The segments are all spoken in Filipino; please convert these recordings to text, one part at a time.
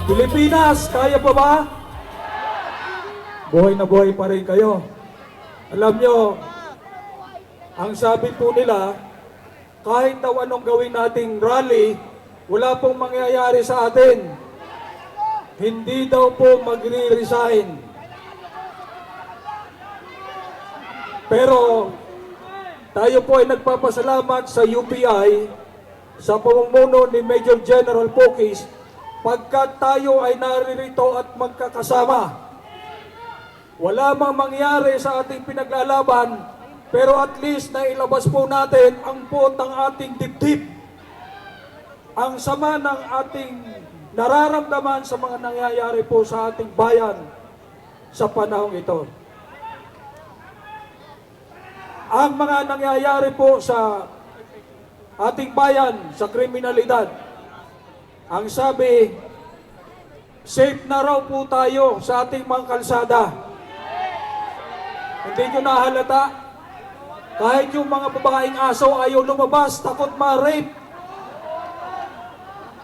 Pilipinas, kaya pa ba? Buhay na buhay pa rin kayo. Alam nyo, ang sabi po nila, kahit daw anong gawin nating rally, wala pong mangyayari sa atin. Hindi daw po magre-resign. Pero tayo po ay nagpapasalamat sa UPI, sa pamumuno ni Major General Pokis, pagkat tayo ay naririto at magkakasama. Wala mang mangyari sa ating pinaglalaban, pero at least na ilabas po natin ang puot ng ating dibdib. Ang sama ng ating nararamdaman sa mga nangyayari po sa ating bayan sa panahong ito. Ang mga nangyayari po sa ating bayan sa kriminalidad, ang sabi, safe na raw po tayo sa ating mga kalsada. Hindi nyo nahalata? Kahit yung mga babaeng aso ayaw lumabas, takot ma-rape.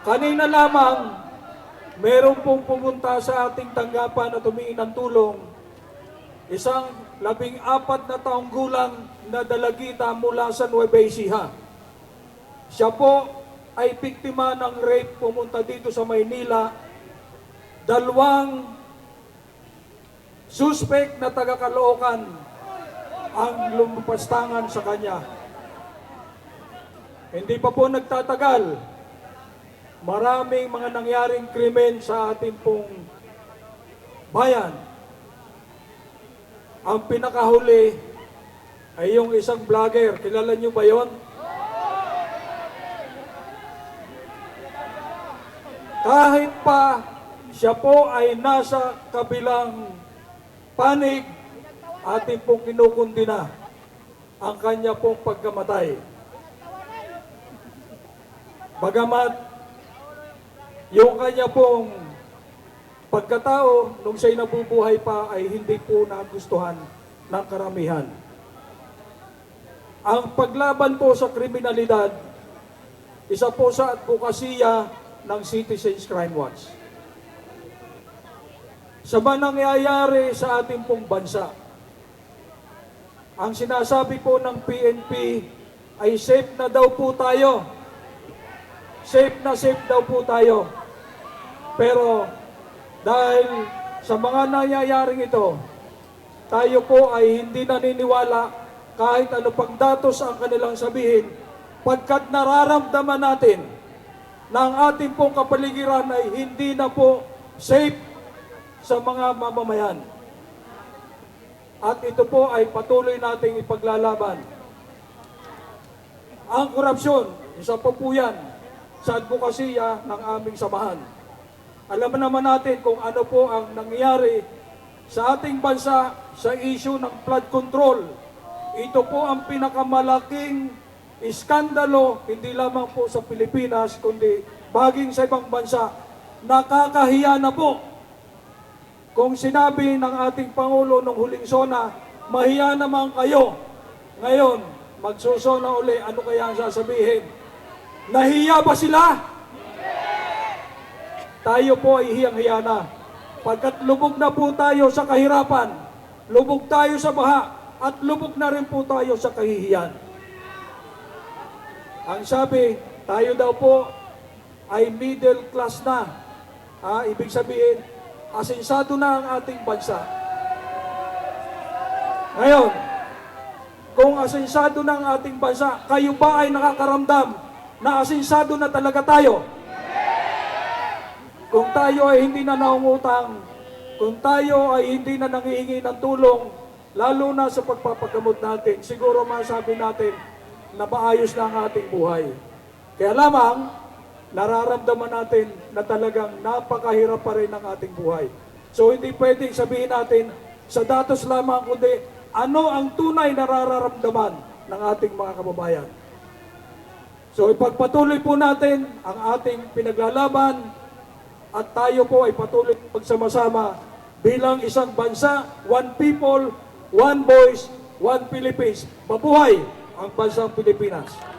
Kanina lamang, meron pong pumunta sa ating tanggapan at humingi ng tulong. Isang 14 na taong gulang na dalagita mula sa Nueva Ecija. Siya po ay biktima ng rape, pumunta dito sa Maynila. 2 suspect na taga-Caloocan ang lumapastangan sa kanya. Hindi pa po nagtatagal, maraming mga nangyaring krimen sa ating pong bayan. Ang pinakahuli ay yung isang vlogger. Kilala niyo ba yon? Kahit pa siya po ay nasa kabilang panig, ating pong kinukundina ang kanya pong pagkamatay. Bagamat yung kanya pong pagkatao nung siya'y nabubuhay pa ay hindi po nagustuhan ng karamihan. Ang paglaban po sa kriminalidad, isa po sa advokasya ng Citizens Crime Watch. Sa mga nangyayari sa ating pong bansa, ang sinasabi po ng PNP ay safe na daw po tayo. Safe daw po tayo. Pero dahil sa mga nangyayaring ito, tayo po ay hindi naniniwala kahit ano pang datos ang kanilang sabihin, pagkat nararamdaman natin na ang ating pong kapaligiran ay hindi na po safe sa mga mamamayan. At ito po ay patuloy nating ipaglalaban. Ang korupsyon, isa po yan sa advokasya ng aming samahan. Alam naman natin kung ano po ang nangyayari sa ating bansa sa issue ng flood control. Ito po ang pinakamalaking iskandalo, hindi lamang po sa Pilipinas, kundi baging sa ibang bansa. Nakakahiya na po. Kung sinabi ng ating Pangulo nung huling SONA, mahiya naman kayo. Ngayon, magsusona uli, ano kaya ang sasabihin? Nahiya ba sila? Tayo po ay hiyang-hiya na. Pagkat lubog na po tayo sa kahirapan, lubog tayo sa baha, at lubog na rin po tayo sa kahihiyan. Ang sabi, tayo daw po ay middle class na. Ibig sabihin, asensado na ang ating bansa. Ngayon, kung asensado na ang ating bansa, kayo ba ay nakakaramdam na asensado na talaga tayo? Kung tayo ay hindi na naungutang, kung tayo ay hindi na nangihingi ng tulong, lalo na sa pagpapagamot natin, siguro masabi natin na maayos na ang ating buhay. Kaya lamang, nararamdaman natin na talagang napakahirap pa rin ang ating buhay. So hindi pwedeng sabihin natin sa datos lamang, kundi ano ang tunay na nararamdaman ng ating mga kababayan. So ipagpatuloy po natin ang ating pinaglalaban at tayo po ay patuloy pagsama-sama bilang isang bansa, one people, one voice, one Philippines. Mabuhay ang bansang Pilipinas!